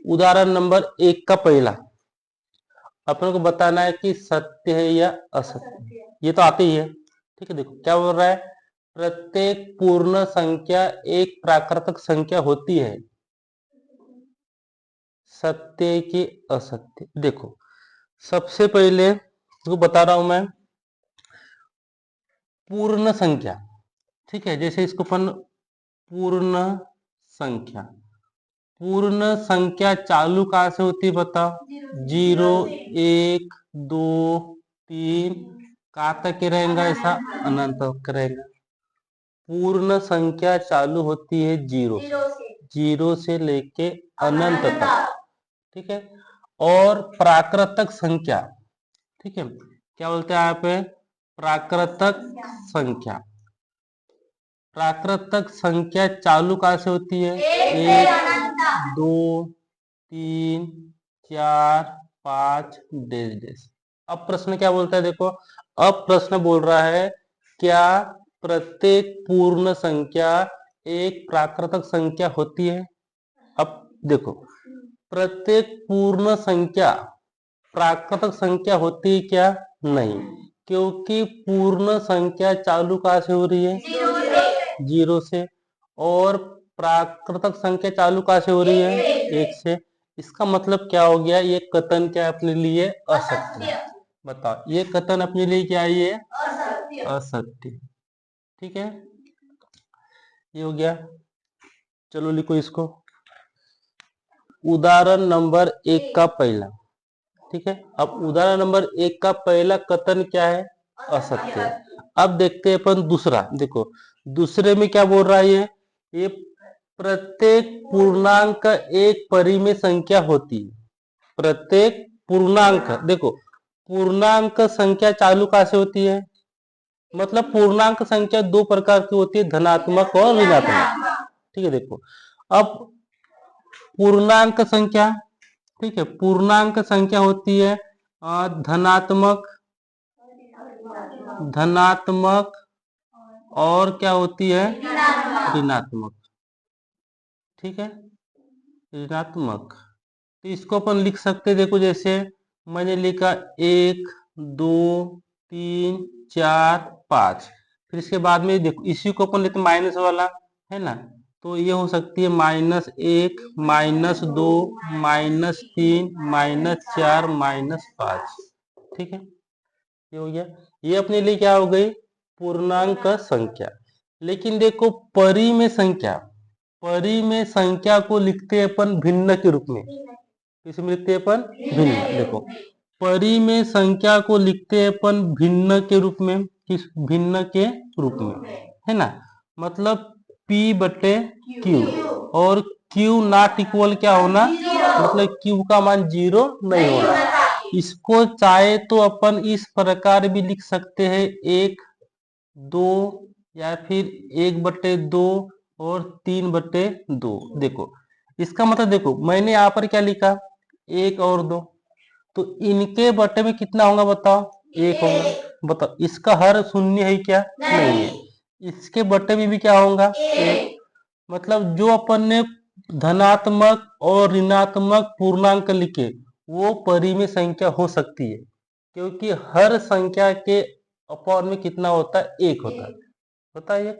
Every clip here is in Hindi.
उदाहरण नंबर 1 का पहला अपन को बताना है कि सत्य है या असत्य। ये तो आते ही है। ठीक है, देखो क्या बोल रहा है, प्रत्येक पूर्ण संख्या एक प्राकृतिक संख्या होती है, सत्य की असत्य। देखो सबसे पहले तो बता रहा हूं मैं पूर्ण संख्या। ठीक है, जैसे इसको अपन पूर्ण संख्या, पूर्ण संख्या चालू कहाँ से होती है बताओ, 0 1 2 3 कहाँ तक के रहेगा, ऐसा अनंत तक रहेगा। पूर्ण संख्या चालू होती है जीरो, जीरो से लेके अनंत तक। ठीक है, और प्राकृतिक संख्या, ठीक है, क्या बोलते हैं यहाँ पे, प्राकृतिक संख्या। प्राकृतिक संख्या चालू कहाँ से होती है, 1 2 3 4 5 डेश डेश। अब प्रश्न क्या बोलता है, देखो अब प्रश्न बोल रहा है क्या प्रत्येक पूर्ण संख्या एक प्राकृतिक संख्या होती है। अब देखो प्रत्येक पूर्ण संख्या प्राकृतिक संख्या होती है क्या, नहीं, क्योंकि पूर्ण संख्या चालू कहाँ से हो रही है, जीरो से, और प्राकृतिक संख्या चालू कहाँ से हो रही है, 1 से। इसका मतलब क्या हो गया, ये कथन क्या अपने लिए असत्य। बताओ ये कथन अपने लिए क्या है, ये असत्य। ठीक है, ये हो गया। चलो लिखो इसको, उदाहरण नंबर 1 का पहला। ठीक है, अब उदाहरण नंबर 1 का पहला कथन क्या है, असत्य। अब देखते हैं अपन दूसरा। देखो दूसरे में क्या बोल रहा है, ये प्रत्येक पूर्णांक एक परिमेय संख्या होती है। प्रत्येक पूर्णांक, देखो पूर्णांक संख्या चालू कहाँ से होती है, मतलब पूर्णांक संख्या दो प्रकार की होती है, धनात्मक और ऋणात्मक। ठीक है, देखो अब पूर्णांक संख्या, ठीक है, पूर्णांक संख्या होती है धनात्मक, धनात्मक और क्या होती है, ऋणात्मक। ठीक है, ऋणात्मक। तो इसको अपन लिख सकते हैं, देखो जैसे मैंने लिखा 1 2 3 4 5, फिर इसके बाद में देखो इसी को अपन लेते माइनस वाला, है ना, तो ये हो सकती है -1 -2 -3 -4 -5। ठीक है, ये हो गया। ये अपने लिए क्या हो गई, पूर्णांक संख्या। लेकिन देखो परिमेय संख्या, परिमेय संख्या को लिखते हैं अपन भिन्न के रूप में। किसे में लिखते हैं अपन, भिन्न। देखो परिमेय संख्या को लिखते हैं अपन भिन्न के रूप में, किस भिन्न के रूप में, है ना, मतलब P बटे Q, और Q नॉट इक्वल क्या होना, मतलब Q का मान 0 नहीं होना। इसको चाहे तो अपन इस प्रकार भी लिख सकते हैं 1 2, या फिर 1/2 और 3/2। देखो इसका मतलब देखो मैंने यहाँ पर क्या लिखा, 1 और 2, तो इनके बटे में कितना होगा बताओ, 1 होगा। बताओ इसका हर शून्य है क्या, नहीं है। इसके बटे में भी क्या होगा, 1। मतलब जो अपन ने धनात्मक और ऋणात्मक पूर्णांक लिखे वो परिमेय संख्या हो सकती है, क्योंकि हर संख्या के अपॉन में कितना होता है, 1 होता है। बताइए,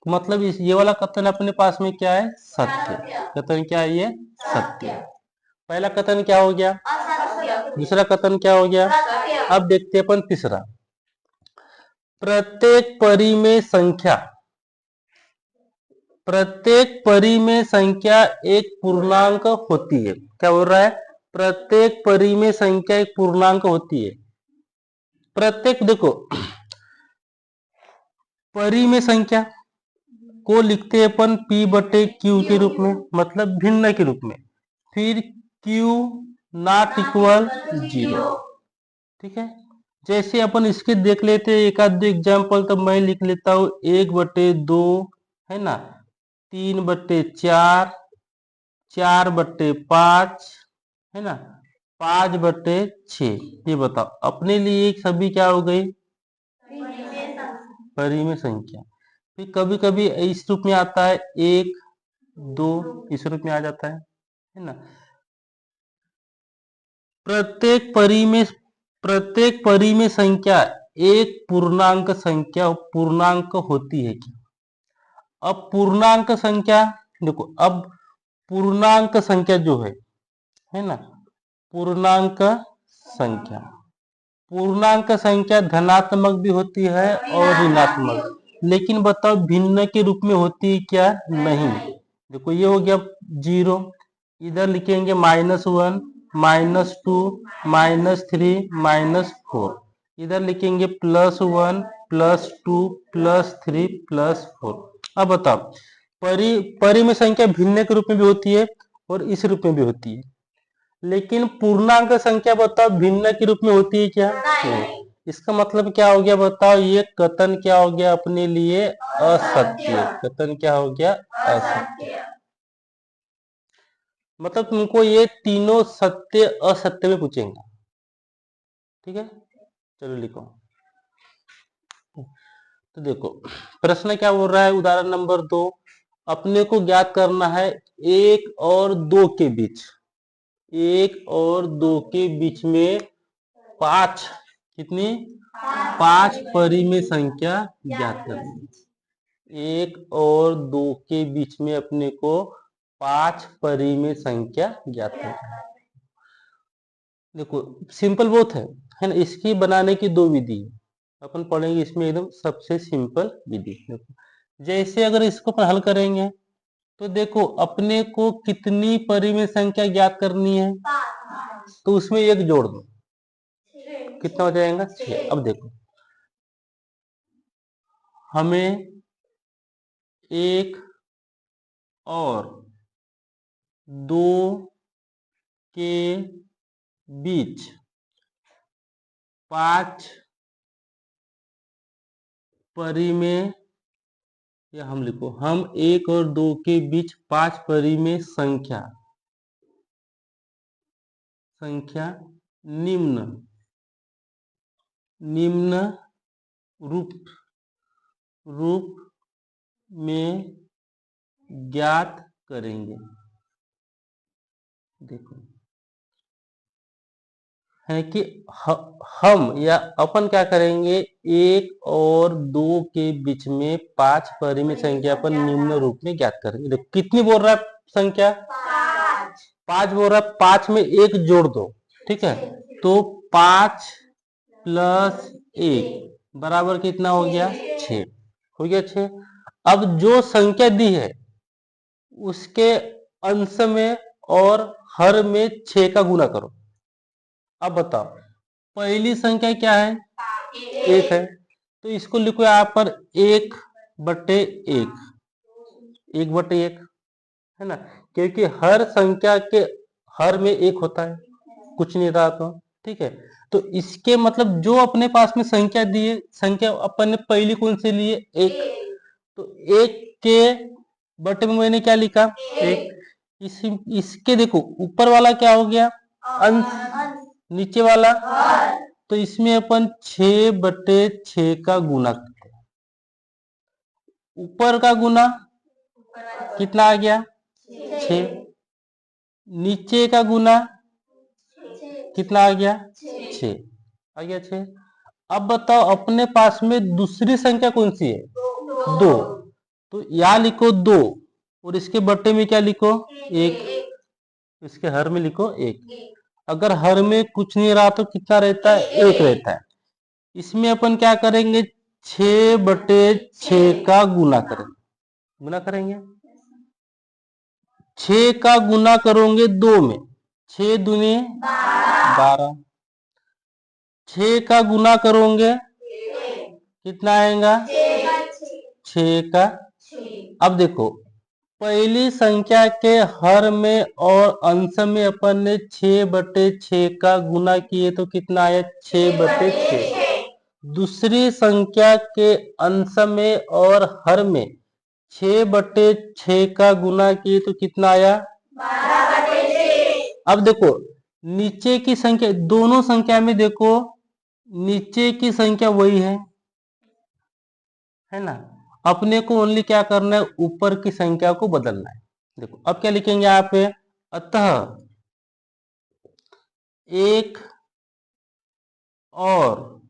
मतलब इस ये वाला कथन अपने पास में क्या है, सत्य। कथन क्या है, ये सत्य। पहला कथन क्या हो गया, दूसरा कथन क्या हो गया। अब देखते हैं अपन तीसरा, प्रत्येक परिमेय संख्या, प्रत्येक परिमेय संख्या एक पूर्णांक होती है। क्या बोल रहा है, प्रत्येक परिमेय संख्या एक पूर्णांक होती है। प्रत्येक, देखो परिमेय संख्या को लिखते हैं अपन P/Q के रूप में, मतलब भिन्न के रूप में, फिर Q नॉट इक्वल 0। ठीक है, जैसे अपन इसके देख लेते हैं एक आध एग्जाम्पल, तो मैं लिख लेता हूँ 1/2, है ना, 3/4, 4/5, है ना, 5/6। ये बताओ अपने लिए सभी क्या हो गई, परिमेय संख्या। फिर कभी कभी इस रूप में आता है 1 2, इस रूप में आ जाता है ना। प्रत्येक परी में संख्या एक पूर्णांक होती है क्या? अब पूर्णांक संख्या देखो, अब पूर्णांक संख्या जो है ना, पूर्णांक संख्या धनात्मक भी होती है और ऋणात्मक, लेकिन बताओ भिन्न के रूप में होती है क्या? नहीं। देखो ये हो गया 0, इधर लिखेंगे -1, -2, -3, -4, इधर लिखेंगे +1, +2, +3, +4। अब बताओ परी में संख्या भिन्न के रूप में भी होती है और इस रूप में भी होती है, लेकिन पूर्णांक संख्या बताओ भिन्न के रूप में होती है क्या? नहीं। इसका मतलब क्या हो गया बताओ? ये कथन क्या हो गया अपने लिए? असत्य। कथन क्या हो गया? असत्य। मतलब तुमको ये तीनों सत्य असत्य में पूछेंगे। ठीक है, चलो लिखो। तो देखो प्रश्न क्या बोल रहा है, उदाहरण नंबर 2, अपने को ज्ञात करना है 1 और 2 के बीच, 1 और 2 के बीच में 5, कितनी? 5 परिमेय संख्या ज्ञात करनी। 1 और 2 के बीच में अपने को 5 परिमेय संख्या ज्ञात करनी। देखो सिंपल बहुत है ना, इसकी बनाने की 2 विधि है, अपन पढ़ेंगे इसमें एकदम सबसे सिंपल विधि। देखो जैसे अगर इसको अपन हल करेंगे तो देखो अपने को कितनी परिमेय संख्या ज्ञात करनी है, तो उसमें 1 जोड़ दो, कितना हो जाएगा? 6। अब देखो हमें 1 और 2 के बीच 5 परिमेय, या हम लिखो हम 1 और 2 के बीच 5 परिमेय संख्या निम्न रूप में ज्ञात करेंगे। देखो है कि हम या अपन क्या करेंगे, 1 और 2 के बीच में 5 परिमेय संख्या पर निम्न रूप में ज्ञात करेंगे। देखो कितनी बोल रहा है संख्या? 5 बोल रहा है, 5 में 1 जोड़ दो, ठीक है, तो 5 + 1 बराबर कितना हो गया? 6 हो गया। 6। अब जो संख्या दी है उसके अंश में और हर में 6 का गुना करो। अब बताओ पहली संख्या क्या है? 1 है, तो इसको लिखो यहाँ पर 1/1, 1/1 है ना, क्योंकि हर संख्या के हर में 1 होता है, कुछ नहीं रहा तो, ठीक है। तो इसके मतलब जो अपने पास में संख्या दी है, संख्या अपन ने पहली कौन सी ली है? 1, तो 1 के बटे में मैंने क्या लिखा? 1। इसके देखो ऊपर वाला क्या हो गया? अंश, नीचे वाला, तो इसमें अपन 6/6 का गुना करते हैं। ऊपर का गुना कितना आ गया? 6। नीचे का गुना कितना आ गया? 6 आ गया। 6। अब बताओ अपने पास में दूसरी संख्या कौन सी है? 2, तो यहाँ लिखो 2 और इसके बट्टे में क्या लिखो? 1, इसके हर में लिखो 1। अगर हर में कुछ नहीं रहा तो कितना रहता है? 1 रहता है। इसमें अपन क्या करेंगे? 6/6 का गुना करेंगे। 6 का गुना करोगे 2 में, 6 दूनी 12, 6 का गुना करोगे कितना आएगा? 6 का। अब देखो पहली संख्या के हर में और अंश में अपन ने 6/6 का गुना किए तो कितना आया? 6/6। दूसरी संख्या के अंश में और हर में 6/6 का गुना किए तो कितना आया? 12/6। अब देखो नीचे की संख्या, दोनों संख्या में देखो नीचे की संख्या वही है ना, अपने को ओनली क्या करना है? ऊपर की संख्या को बदलना है। देखो अब क्या लिखेंगे यहाँ पे? अतः एक और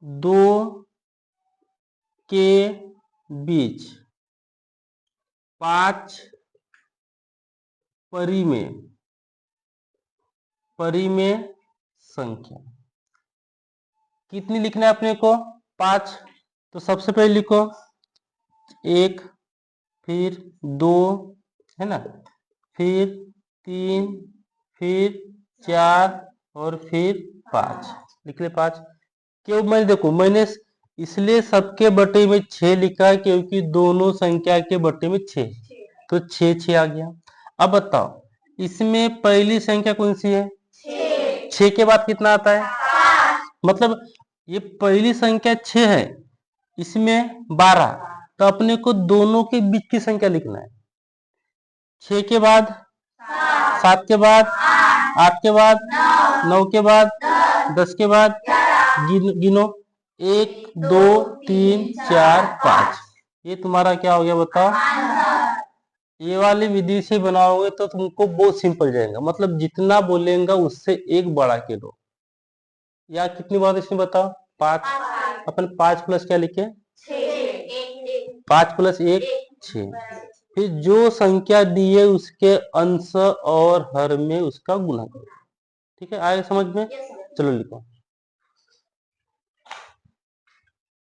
दो के बीच 5 परिमेय संख्या। कितनी लिखना है अपने को? 5। तो सबसे पहले लिखो 1, फिर 2, है ना, फिर 3, फिर 4 और फिर 5। लिख ले 5। क्यों? मैंने देखो मैंने इसलिए सबके बटे में 6 लिखा है क्योंकि दोनों संख्या के बटे में 6, तो 6 आ गया। अब बताओ इसमें पहली संख्या कौन सी है? 6 के बाद कितना आता है? 5। मतलब ये पहली संख्या 6 है, इसमें 12, तो अपने को दोनों के बीच की संख्या लिखना है। 6 के बाद 7 के बाद 8 के बाद 9 के बाद 10 के बाद गिनो 1 2 3 4 5। ये तुम्हारा क्या हो गया बताओ? ये वाली विधि से बनाओगे तो तुमको बहुत सिंपल जाएगा, मतलब जितना बोलेगा उससे एक बढ़ा के दो। या कितनी बात इसमें बताओ? 5। अपन 5 प्लस क्या लिखे? 5 प्लस 1 6। फिर जो संख्या दी है उसके अंश और हर में उसका गुणा करो। ठीक है, आए समझ में? चलो लिखो।